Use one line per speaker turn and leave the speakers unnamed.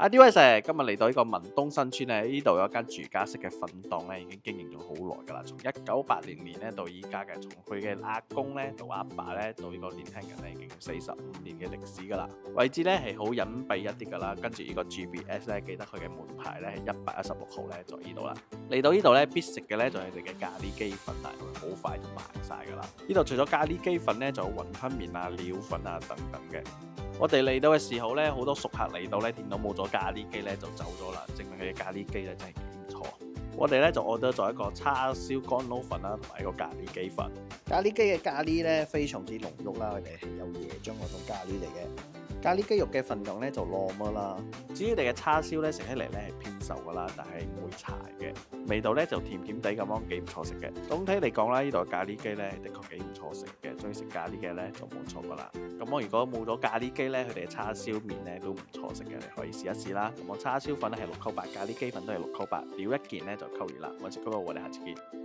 啲威石今日嚟到呢個文東新村咧，呢度有一間住家式嘅粉檔咧，已經經營咗好耐㗎啦。從1980年咧到依家嘅，從佢嘅阿公咧到阿爸咧到呢個年輕人咧，已經有45年嘅歷史㗎啦。位置咧係好隱蔽一啲㗎啦，跟住呢個 GBS 咧，記得佢嘅門牌咧係116號咧，就呢度啦。嚟到呢度咧必食嘅咧就係佢哋嘅咖喱雞粉啊，好快就賣晒㗎啦。呢度除咗咖喱雞粉咧，仲有雲吞麵啊、料粉啊等等嘅。我哋嚟到嘅時候咧，好多熟客嚟到咧，見到冇咗咖喱雞咧就走咗啦，證明佢嘅咖喱雞咧真係幾唔錯。我哋咧就 order 咗一個叉燒乾撈粉啦，同埋一個咖喱雞粉。
咖喱雞嘅咖喱咧非常之濃郁啦，佢哋係有椰漿嗰種咖喱嚟嘅。咖喱雞肉嘅份量咧就normal啦。
至於你嘅叉燒咧，食起嚟咧係偏瘦噶啦，但係唔會柴嘅，味道咧就甜甜地咁樣幾唔錯食嘅。總體嚟講啦，呢度嘅咖喱雞咧的確幾唔錯食嘅，中意食咖喱嘅咧就冇錯噶啦。咁我如果冇咗咖喱雞咧，佢哋嘅叉燒麵咧都唔錯食嘅，你可以試一試啦。咁我叉燒粉咧係6扣8，咖喱雞粉都係6扣8，料一件咧就扣完啦。我食嗰個，我哋下次見。